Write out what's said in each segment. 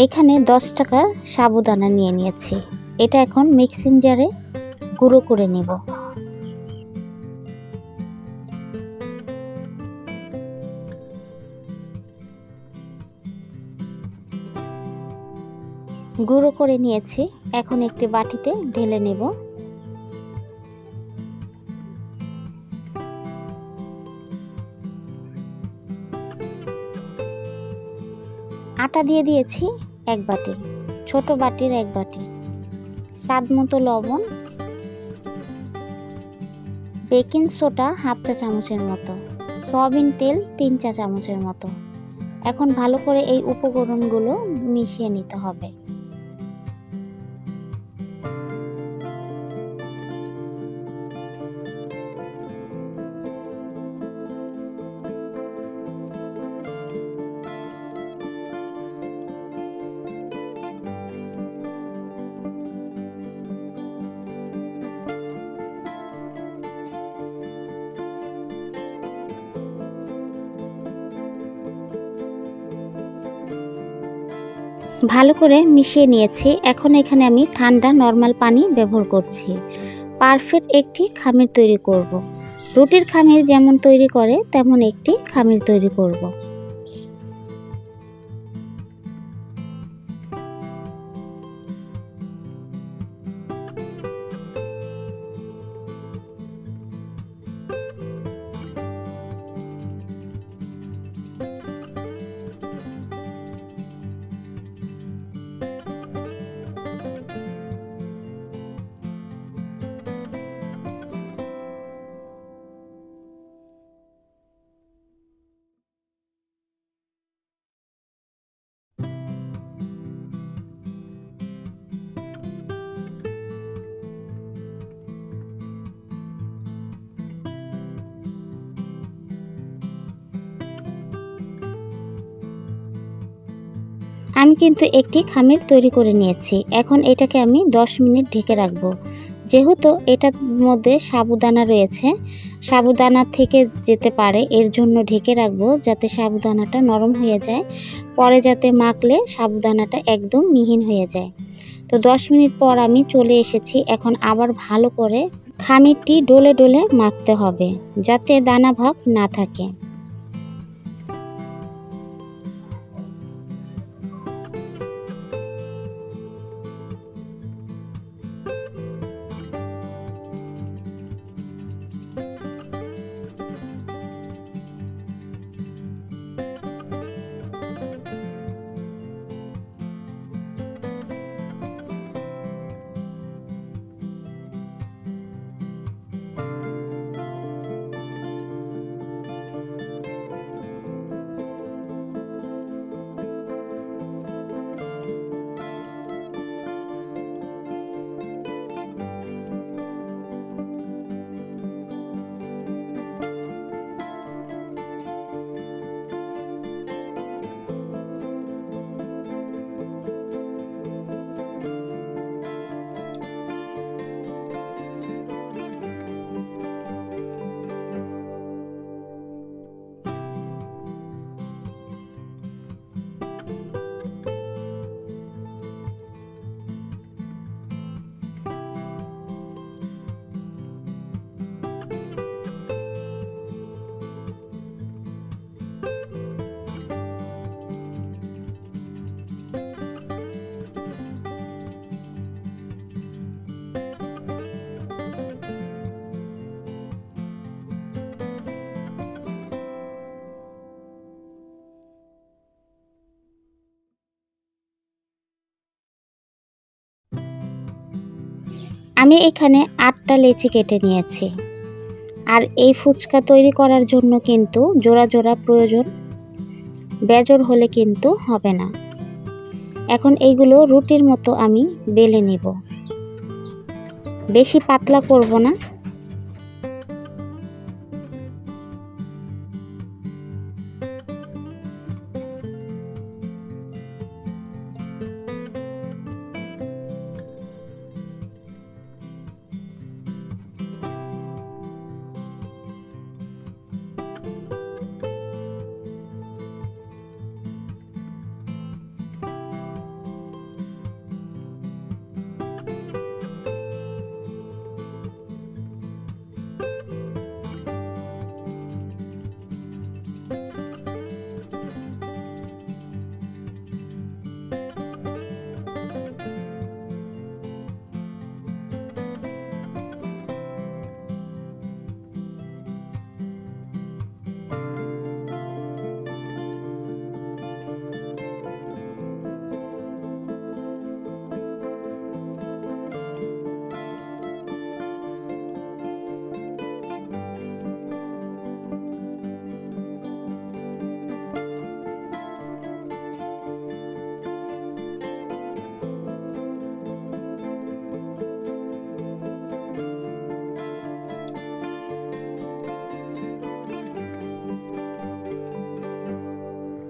এখানে 10 টাকার সাবুদানা নিয়ে নিয়েছি। এটা এখন মিক্সিং জারে গুঁড়ো করে নিব। গুঁড়ো করে নিয়েছি, এখন একটি বাটিতে ঢেলে নেব। আটা দিয়ে দিয়েছি 1 বাটি, ছোট বাটির 1 বাটি, স্বাদ মতো লবণ, বেকিং সোডা 1/2 চা চামচের মতো, সয়াবিন তেল 3 চা চামচের মতো। এখন ভালো করে এই উপকরণগুলো মিশিয়ে নিতে হবে। ভালো করে মিশিয়ে নিয়েছি। এখন এখানে আমি ঠান্ডা নরমাল পানি ব্যবহার করছি। পারফেক্ট একটি খামির তৈরি করব। রুটির খামির যেমন তৈরি করে তেমন একটি খামির তৈরি করব। আমি কিন্তু একটি খামির তৈরি করে নিয়েছি। এখন এটাকে আমি 10 মিনিট ঢেকে রাখব। যেহেতু এটার মধ্যে সাবুদানা রয়েছে, সাবুদানা থেকে যেতে পারে, এর জন্য ঢেকে রাখব যাতে সাবুদানাটা নরম হয়ে যায়, পরে যাতে মাখলে সাবুদানাটা একদম মিহিন হয়ে যায়। তো 10 মিনিট পর আমি চলে এসেছি। এখন আবার ভালো করে খামিরটি ডলে ডলে মাখতে হবে যাতে দানা ভাব না থাকে। আমি এখানে 8টা লেচি কেটে নিয়েছি। আর এই ফুচকা তৈরি করার জন্য কিন্তু জোড়া জোড়া প্রয়োজন, বেজোড় হলে কিন্তু হবে না। এখন এইগুলো রুটির মতো আমি বেলে নিব, বেশি পাতলা করব না।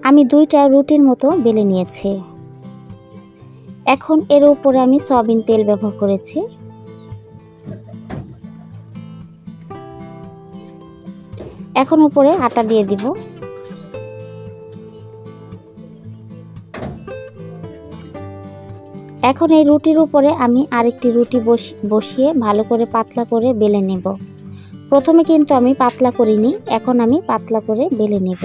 আমি 2টা রুটির মতো বেলে নিয়েছি। এখন এর উপরে আমি সয়াবিন তেল ব্যবহার করেছি। এখন উপরে আটা দিয়ে দিব। এখন এই রুটির উপরে আমি আরেকটি রুটি বসিয়ে ভালো করে পাতলা করে বেলে নেব। প্রথমে কিন্তু আমি পাতলা করিনি, এখন আমি পাতলা করে বেলে নেব।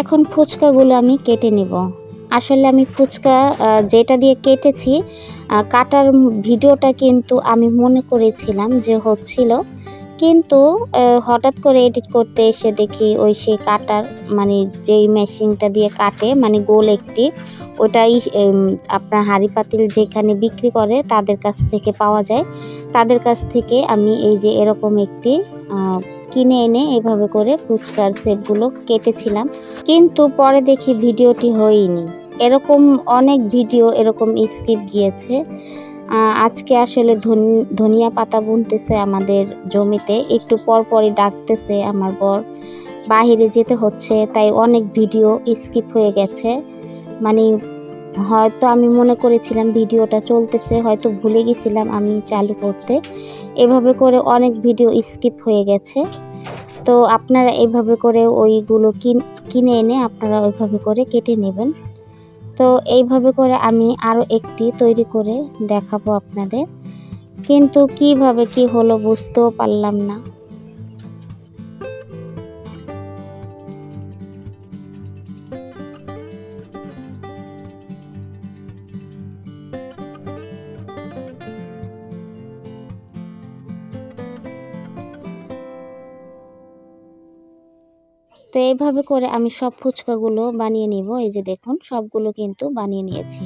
এখন ফুচকাগুলো আমি কেটে নিব। আসলে আমি ফুচকা যেটা দিয়ে কেটেছি, কাটার ভিডিওটা কিন্তু আমি মনে করেছিলাম যে হচ্ছিল, কিন্তু হঠাৎ করে এডিট করতে এসে দেখি ওই সেই কাটার মানে যেই মেশিনটা দিয়ে কাটে মানে গোল একটি, ওটাই আপনার হাঁড়ি পাতিল যেখানে বিক্রি করে তাদের কাছ থেকে পাওয়া যায়। তাদের কাছ থেকে আমি এই যে এরকম একটি কিনে এনে এভাবে করে ফুচকার শেপগুলো কেটেছিলাম, কিন্তু পরে দেখি ভিডিওটি হয়নি। এরকম অনেক ভিডিও এরকম স্কিপ গিয়েছে। আজকে আসলে ধনিয়া পাতা বুনতেছে আমাদের জমিতে, একটু পর পরই ডাকতেছে আমার বর, বাহিরে যেতে হচ্ছে, তাই অনেক ভিডিও স্কিপ হয়ে গেছে। মানে হয়তো আমি মনে করেছিলাম ভিডিওটা চলতেছে, হয়তো ভুলে গেছিলাম আমি চালু করতে, এভাবে করে অনেক ভিডিও স্কিপ হয়ে গেছে। তো আপনারা এইভাবে করে ওইগুলো কিনে এনে আপনারা ওইভাবে করে কেটে নেবেন। তো এইভাবে করে আমি আরও একটি তৈরি করে দেখাবো আপনাদের, কিন্তু কিভাবে কি হলো বুঝতেও পারলাম না। তো এইভাবে করে আমি সব ফুচকাগুলো বানিয়ে নিব। এই যে দেখুন সবগুলো কিন্তু বানিয়ে নিয়েছি।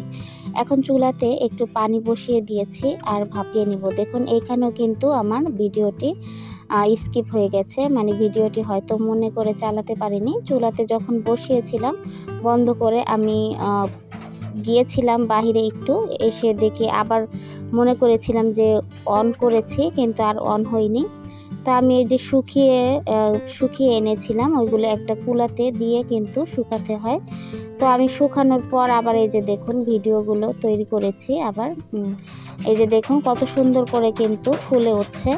এখন চুলাতে একটু পানি বসিয়ে দিয়েছি আর ভাপিয়ে নিব। দেখুন এইখানেও কিন্তু আমার ভিডিওটি স্কিপ হয়ে গেছে, মানে ভিডিওটি হয়তো মনে করে চালাতে পারিনি। চুলাতে যখন বসিয়েছিলাম বন্ধ করে আমি গিয়েছিলাম বাহিরে একটু, এসে দেখি আবার মনে করেছিলাম যে অন করেছি, কিন্তু আর অন হয়নি। তো আমি এই যে শুকিয়ে এনেছিলাম, ওইগুলো একটা কুলাতে দিয়ে কিন্তু শুকাতে হয়। তো আমি শুকানোর পর আবার এই যে দেখুন ভিডিওগুলো তৈরি করেছি আবার। এই যে দেখুন কত সুন্দর করে কিন্তু ফুলে উঠছে।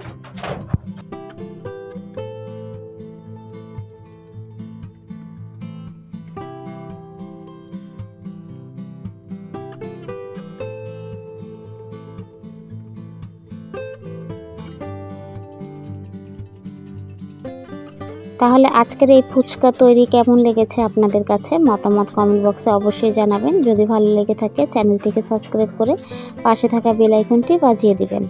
তাহলে আজকের এই ফুচকা তৈরি কেমন লেগেছে আপনাদের কাছে, মতামত কমেন্ট বক্সে অবশ্যই জানাবেন। যদি ভালো লেগে থাকে চ্যানেলটিকে সাবস্ক্রাইব করে পাশে থাকা বেল আইকনটি বাজিয়ে দিবেন।